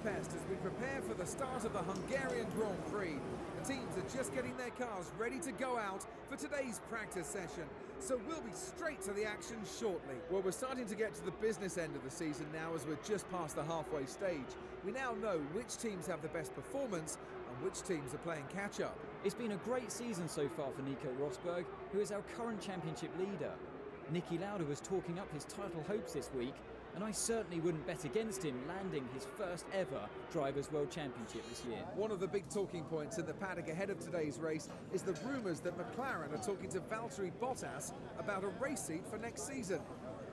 Budapest as we prepare for the start of the Hungarian Grand Prix. The teams are just getting their cars ready to go out for today's practice session. So we'll be straight to the action shortly. Well, we're starting to get to the business end of the season now as we're just past the halfway stage. We now know which teams have the best performance and which teams are playing catch-up. It's been a great season so far for Nico Rosberg, who is our current championship leader. MacLeod was talking up his title hopes this week, and I certainly wouldn't bet against him landing his first ever Drivers' World Championship this year. One of the big talking points in the paddock ahead of today's race is the rumours that McLaren are talking to Valtteri Bottas about a race seat for next season.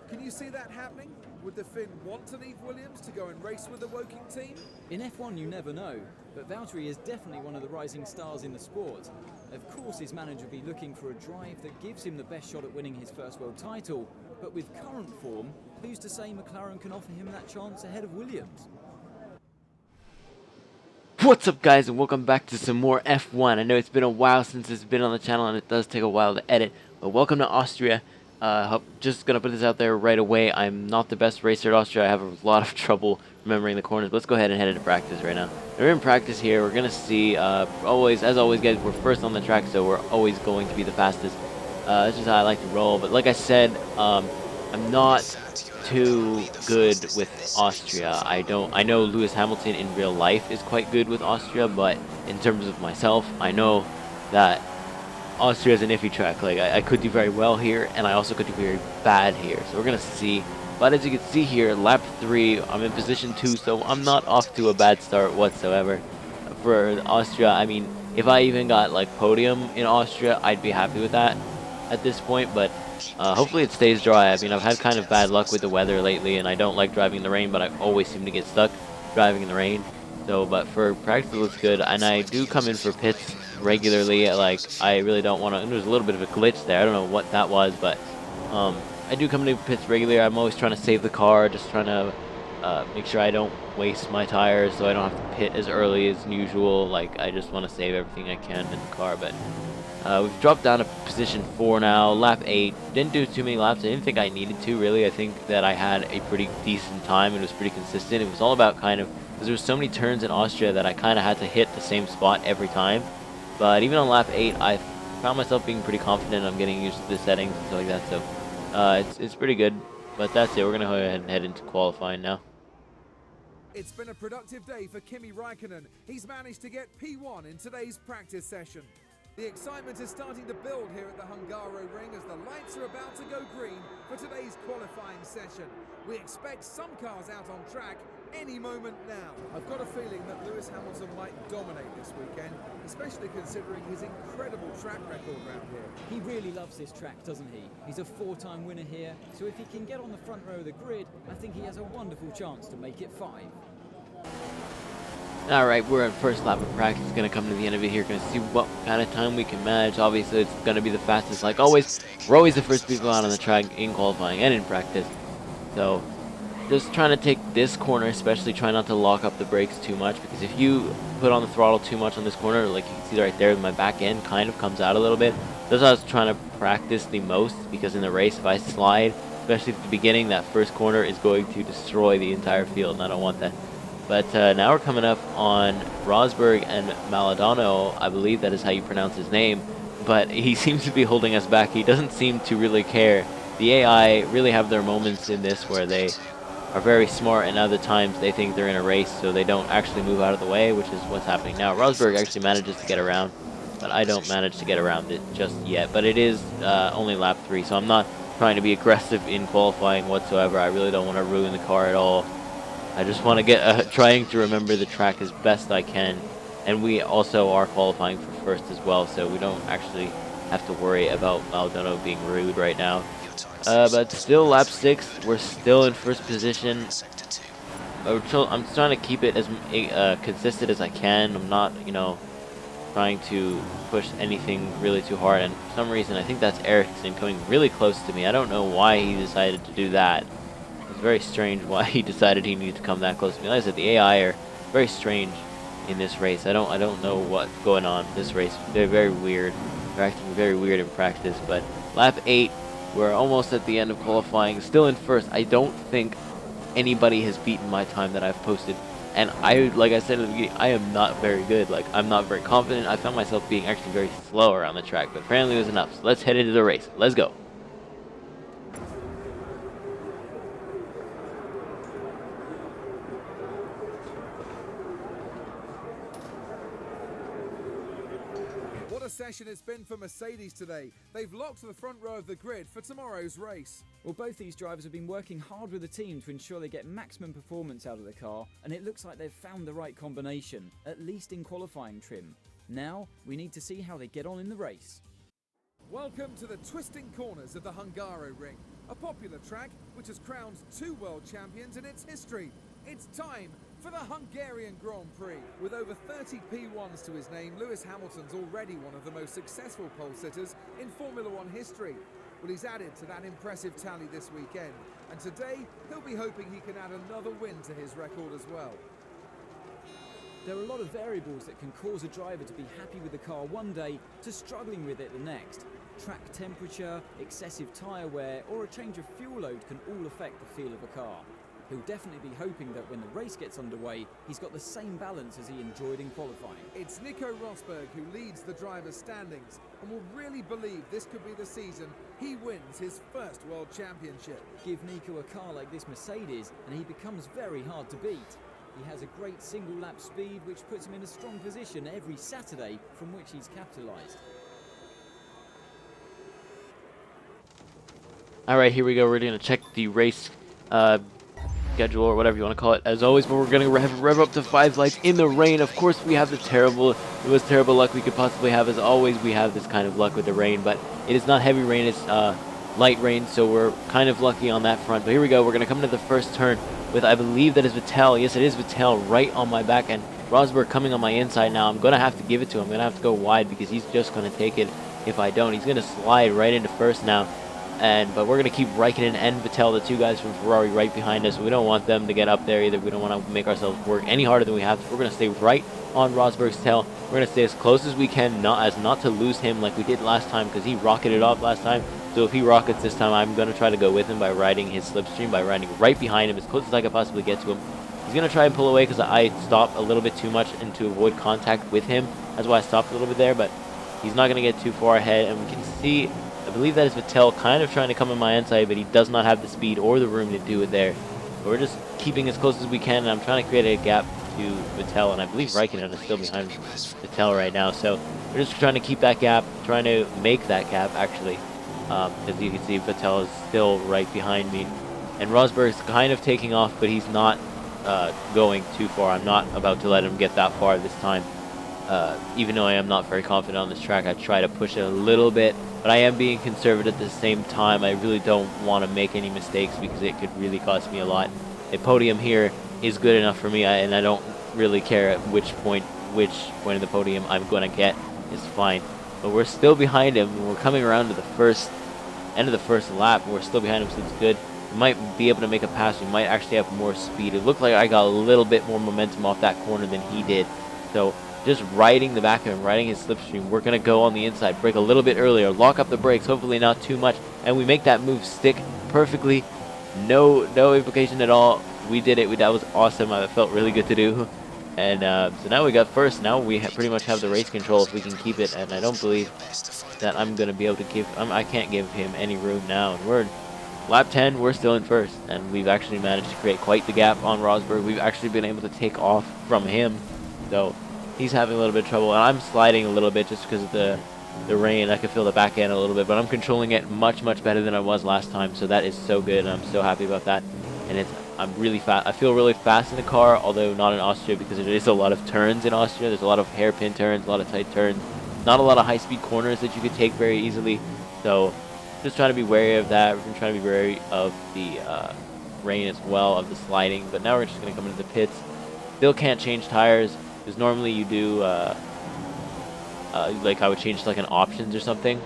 Can you see that happening? Would the Finn want to leave Williams to go and race with the Woking team? In F1 you never know, but Valtteri is definitely one of the rising stars in the sport. Of course his manager will be looking for a drive that gives him the best shot at winning his first world title, but with current form, who's to say McLaren can offer him that chance ahead of Williams? What's up guys, and welcome back to some more F1. I know it's been a while since it's been on the channel and it does take a while to edit, but welcome to Austria. Just gonna put this out there right away. I'm not the best racer at Austria. I have a lot of trouble remembering the corners. Let's go ahead and head into practice right now. We're in practice here. We're gonna see, as always guys, we're first on the track, so we're always going to be the fastest. That's just how I like to roll. But like I said, I'm not too good with Austria. I know Lewis Hamilton in real life is quite good with Austria, but in terms of myself, I know that Austria is an iffy track. Like I could do very well here, and I also could do very bad here. So we're gonna see. But as you can see here, lap 3, I'm in position 2, so I'm not off to a bad start whatsoever. For Austria, I mean, if I even got like podium in Austria, I'd be happy with that at this point. But hopefully it stays dry. I mean, I've had kind of bad luck with the weather lately, and I don't like driving in the rain, but I always seem to get stuck driving in the rain. So, but for practice it looks good, and I do come in for pits regularly. Like, I really don't want to. There's a little bit of a glitch there. I don't know what that was, but I do come into pits regularly. I'm always trying to save the car, just trying to make sure I don't waste my tires, so I don't have to pit as early as usual. Like, I just want to save everything I can in the car. But we've dropped down to position 4 now, lap 8. Didn't do too many laps. I didn't think I needed to, really. I think that I had a pretty decent time. It was pretty consistent. It was all about kind of, because there was so many turns in Austria that I kind of had to hit the same spot every time. But even on lap 8, I found myself being pretty confident. I'm getting used to the settings and stuff like that. So it's pretty good. But that's it. We're going to go ahead and head into qualifying now. It's been a productive day for Kimi Räikkönen. He's managed to get P1 in today's practice session. The excitement is starting to build here at the Hungaro ring as the lights are about to go green for today's qualifying session. We expect some cars out on track any moment now. I've got a feeling that Lewis Hamilton might dominate this weekend, especially considering his incredible track record around here. He really loves this track, doesn't he? He's a 4-time winner here, so if he can get on the front row of the grid, I think he has a wonderful chance to make it 5. Alright, we're at first lap of practice. Going to come to the end of it here. Going to see what kind of time we can manage. Obviously, it's going to be the fastest. Like always, we're always the first people out on the track in qualifying and in practice. So, just trying to take this corner, especially try not to lock up the brakes too much. Because if you put on the throttle too much on this corner, like you can see right there, my back end kind of comes out a little bit. That's what I was trying to practice the most. Because in the race, if I slide, especially at the beginning, that first corner is going to destroy the entire field. And I don't want that. But now we're coming up on Rosberg and Maladano. I believe that is how you pronounce his name. But he seems to be holding us back. He doesn't seem to really care. The AI really have their moments in this where they are very smart, and other times they think they're in a race, so they don't actually move out of the way, which is what's happening now. Rosberg actually manages to get around, but I don't manage to get around it just yet. But it is only lap 3, so I'm not trying to be aggressive in qualifying whatsoever. I really don't want to ruin the car at all. I just want to get trying to remember the track as best I can, and we also are qualifying for first as well, so we don't actually have to worry about Maldonado being rude right now. But still, lap 6, we're still in first position. I'm trying to keep it as consistent as I can. I'm not, trying to push anything really too hard, and for some reason I think that's Ericsson coming really close to me. I don't know why he decided to do that. It's very strange why he decided he needed to come that close to me. Like I said, the AI are very strange in this race. I don't know what's going on in this race. They're very weird. They're acting very weird in practice. But lap 8, we're almost at the end of qualifying. Still in first. I don't think anybody has beaten my time that I've posted And like I said at the beginning, I am not very good. Like, I'm not very confident. I found myself being actually very slow around the track, but apparently it was enough. So let's head into the race. Let's go. What a session it's been for Mercedes today. They've locked the front row of the grid for tomorrow's race. Well, both these drivers have been working hard with the team to ensure they get maximum performance out of the car, and it looks like they've found the right combination, at least in qualifying trim. Now, we need to see how they get on in the race. Welcome to the twisting corners of the Hungaroring, a popular track which has crowned 2 world champions in its history. It's time for the Hungarian Grand Prix. With over 30 P1s to his name, Lewis Hamilton's already one of the most successful pole sitters in Formula One history. Well, he's added to that impressive tally this weekend, and today he'll be hoping he can add another win to his record as well. There are a lot of variables that can cause a driver to be happy with the car one day to struggling with it the next. Track temperature, excessive tyre wear, or a change of fuel load can all affect the feel of a car. He'll definitely be hoping that when the race gets underway, he's got the same balance as he enjoyed in qualifying. It's Nico Rosberg who leads the drivers' standings and will really believe this could be the season he wins his first world championship. Give Nico a car like this Mercedes and he becomes very hard to beat. He has a great single lap speed which puts him in a strong position every Saturday from which he's capitalised. Alright, here we go. We're going to check the race schedule, or whatever you want to call it. As always, but we're going to rev up to 5 lights in the rain. Of course, we have the most terrible luck we could possibly have. As always, we have this kind of luck with the rain, but it is not heavy rain, it's light rain, so we're kind of lucky on that front. But here we go. We're going to come into the first turn with, I believe that is Vettel. Yes, it is Vettel right on my back, and Rosberg coming on my inside now. I'm going to have to give it to him. I'm going to have to go wide because he's just going to take it if I don't. He's going to slide right into first now. But we're going to keep Raikkonen and Vettel, the 2 guys from Ferrari, right behind us. We don't want them to get up there either. We don't want to make ourselves work any harder than we have to. We're going to stay right on Rosberg's tail. We're going to stay as close as we can, not to lose him like we did last time, because he rocketed off last time. So if he rockets this time, I'm going to try to go with him by riding his slipstream, by riding right behind him as close as I could possibly get to him. He's going to try and pull away because I stopped a little bit too much and to avoid contact with him. That's why I stopped a little bit there, but he's not going to get too far ahead. And we can see, I believe that is Vettel kind of trying to come on my inside, but he does not have the speed or the room to do it there. But we're just keeping as close as we can, and I'm trying to create a gap to Vettel, and I believe Raikkonen is still behind Vettel right now. So we're just trying to keep that gap, trying to make that gap, actually. As you can see, Vettel is still right behind me. And Rosberg's kind of taking off, but he's not going too far. I'm not about to let him get that far this time. Even though I am not very confident on this track, I try to push it a little bit, but I am being conservative at the same time. I really don't want to make any mistakes because it could really cost me a lot. A podium here is good enough for me, and I don't really care at which point of the podium I'm going to get. It's fine. But we're still behind him. We're coming around to the end of the first lap. We're still behind him, so it's good. We might be able to make a pass. We might actually have more speed. It looked like I got a little bit more momentum off that corner than he did. So just riding the back of him, riding his slipstream, we're going to go on the inside, brake a little bit earlier, lock up the brakes, hopefully not too much, and we make that move stick perfectly. No implication at all. We did it. That was awesome. It felt really good to do. And so now we got first. Now we pretty much have the race control if we can keep it, and I don't believe that I'm going to be able to give... I can't give him any room now. And we're lap 10, we're still in first, and we've actually managed to create quite the gap on Rosberg. We've actually been able to take off from him, so he's having a little bit of trouble, and I'm sliding a little bit just because of the rain. I can feel the back end a little bit, but I'm controlling it much better than I was last time, so that is so good, and I'm so happy about that. And I'm really fast. I feel really fast in the car, although not in Austria, because there is a lot of turns in Austria. There's a lot of hairpin turns, a lot of tight turns, not a lot of high-speed corners that you could take very easily. So just trying to be wary of that. We're trying to be wary of the rain as well, of the sliding. But now we're just going to come into the pits. Still can't change tires, because normally you do, like I would change to like an options or something,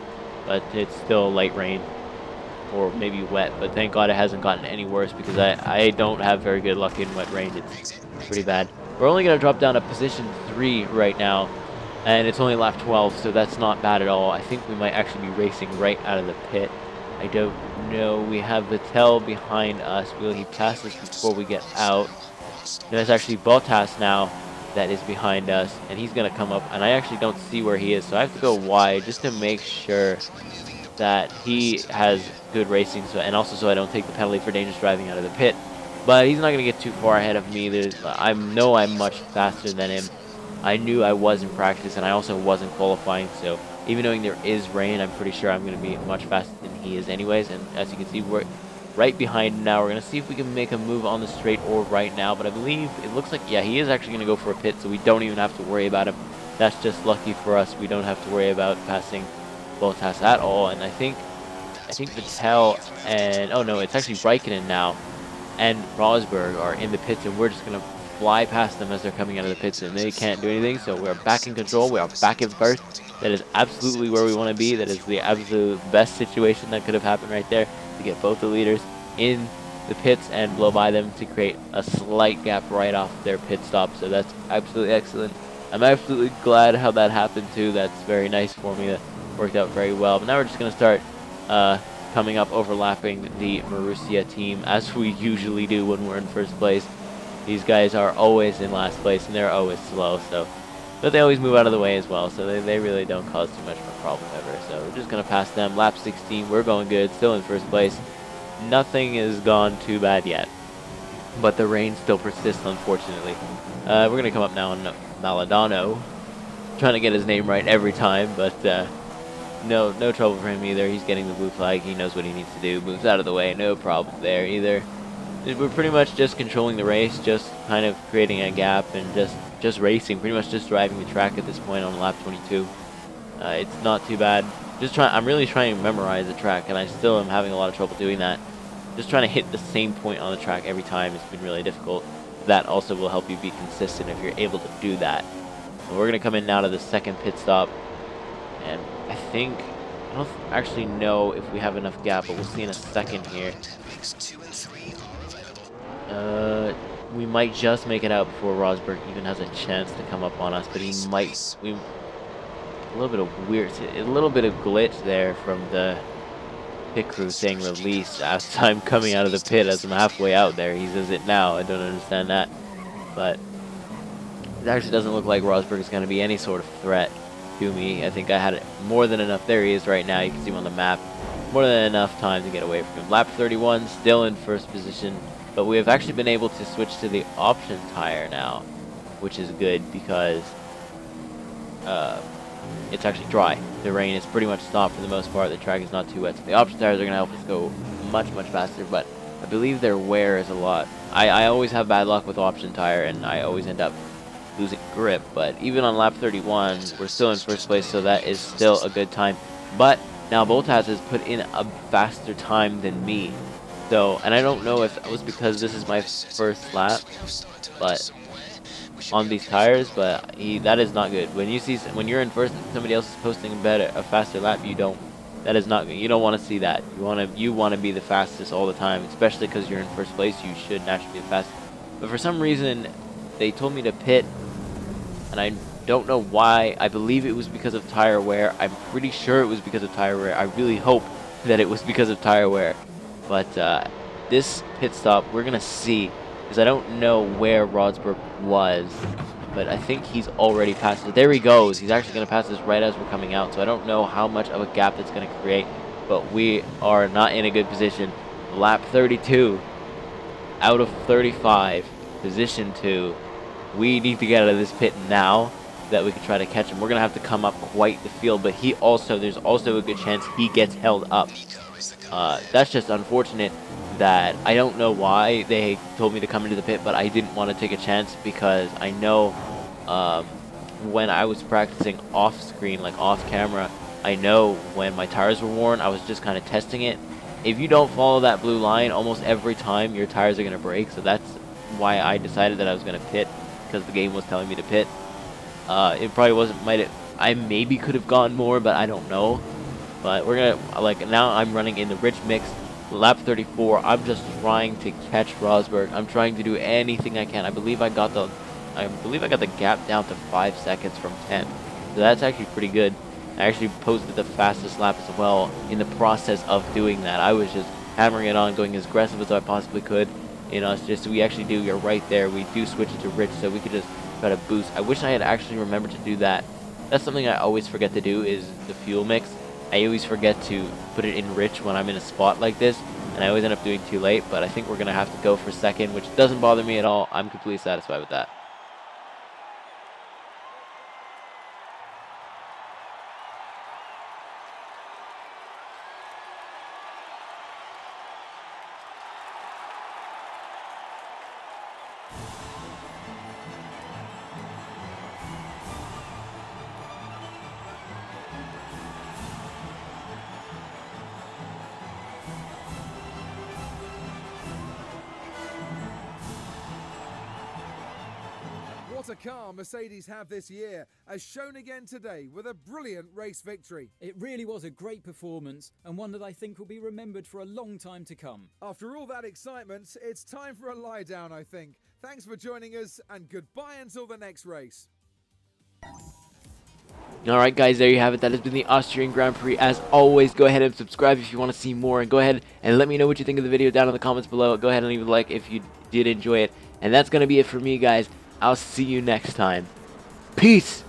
but it's still light rain. Or maybe wet, but thank God it hasn't gotten any worse, because I don't have very good luck in wet rain. It's pretty bad. We're only going to drop down to position 3 right now, and it's only lap 12, so that's not bad at all. I think we might actually be racing right out of the pit. I don't know. We have Vettel behind us. Will he pass us before we get out? There's actually Bottas now that is behind us, and he's going to come up, and I actually don't see where he is, so I have to go wide just to make sure that he has good racing, so, and also so I don't take the penalty for dangerous driving out of the pit. But he's not going to get too far ahead of me. I know I'm much faster than him. I knew I was in practice, and I also wasn't qualifying, so even knowing there is rain, I'm pretty sure I'm going to be much faster than he is anyways. And as you can see, we're right behind him now. We're going to see if we can make a move on the straight or right now, but I believe it looks like, yeah, he is actually going to go for a pit, so we don't even have to worry about him. That's just lucky for us. We don't have to worry about passing Bottas at all. And I think Vettel and, oh no, it's actually Raikkonen now and Rosberg are in the pits, and we're just going to fly past them as they're coming out of the pits, and they can't do anything. So we're back in control. We are back in first. That is absolutely where we want to be. That is the absolute best situation that could have happened right there, to get both the leaders in the pits and blow by them to create a slight gap right off their pit stop. So that's absolutely excellent. I'm absolutely glad how that happened too. That's very nice for me. That worked out very well. But now we're just going to start coming up, overlapping the Marussia team, as we usually do when we're in first place. These guys are always in last place, and they're always slow, but they always move out of the way as well, so they really don't cause too much of a problem ever. So we're just going to pass them. Lap 16, we're going good, still in first place. Nothing has gone too bad yet, but the rain still persists, unfortunately. We're going to come up now on Maladano. Trying to get his name right every time, but no trouble for him either. He's getting the blue flag. He knows what he needs to do. Moves out of the way. No problem there either. We're pretty much just controlling the race, just kind of creating a gap and just racing, pretty much just driving the track at this point on lap 22. It's not too bad. I'm really trying to memorize the track, and I still am having a lot of trouble doing that. Just trying to hit the same point on the track every time has been really difficult. That also will help you be consistent if you're able to do that. So we're going to come in now to the second pit stop, and I don't actually know if we have enough gap, but we'll see in a second here. We might just make it out before Rosberg even has a chance to come up on us, but he might. A little bit of glitch there from the pit crew saying release as I'm coming out of the pit as I'm halfway out there. He says it now. I don't understand that, but it actually doesn't look like Rosberg is going to be any sort of threat to me. I think I had more than enough. There he is right now. You can see him on the map. More than enough time to get away from him. Lap 31, still in first position. But we have actually been able to switch to the option tire now, which is good because it's actually dry. The rain is pretty much stopped for the most part. The track is not too wet. So the option tires are going to help us go much faster, but I believe their wear is a lot. I always have bad luck with option tire, and I always end up losing grip. But even on lap 31, we're still in first place, so that is still a good time. But now Bottas has put in a faster time than me. So, and I don't know if it was because this is my first lap, but on these tires, but that is not good. When you're in first and somebody else is posting a faster lap, that is not good. You don't want to see that. You want to be the fastest all the time, especially because you're in first place. You should naturally be the fastest. But for some reason, they told me to pit, and I don't know why. I believe it was because of tire wear. I'm pretty sure it was because of tire wear. I really hope that it was because of tire wear. But this pit stop, we're going to see, because I don't know where Rosberg was, but I think he's already passed us. There he goes. He's actually going to pass us right as we're coming out, so I don't know how much of a gap that's going to create, but we are not in a good position. Lap 32, out of 35, position 2. We need to get out of this pit now so that we can try to catch him. We're going to have to come up quite the field, but there's also a good chance he gets held up. That's just unfortunate that I don't know why they told me to come into the pit, but I didn't want to take a chance because I know when I was practicing off screen, like off camera, I know when my tires were worn, I was just kind of testing it. If you don't follow that blue line, almost every time your tires are going to break, so that's why I decided that I was going to pit, because the game was telling me to pit. It probably wasn't, I maybe could have gone more, but I don't know. But we're gonna, now I'm running in the rich mix, lap 34. I'm just trying to catch Rosberg. I'm trying to do anything I can. I believe I got the gap down to 5 seconds from 10. So that's actually pretty good. I actually posted the fastest lap as well in the process of doing that. I was just hammering it on, going as aggressive as I possibly could. in Austria, so we actually do, you're right there, we do switch it to rich, so we could just try to boost. I wish I had actually remembered to do that. That's something I always forget to do, is the fuel mix. I always forget to put it in rich when I'm in a spot like this, and I always end up doing too late, but I think we're going to have to go for second, which doesn't bother me at all. I'm completely satisfied with that. What a car Mercedes have this year, as shown again today with a brilliant race victory. It really was a great performance, and one that I think will be remembered for a long time to come. After all that excitement, it's time for a lie down, I think. Thanks for joining us, and goodbye until the next race. Alright guys, there you have it. That has been the Austrian Grand Prix. As always, go ahead and subscribe if you want to see more, and go ahead and let me know what you think of the video down in the comments below. Go ahead and leave a like if you did enjoy it. And that's going to be it for me, guys. I'll see you next time. Peace!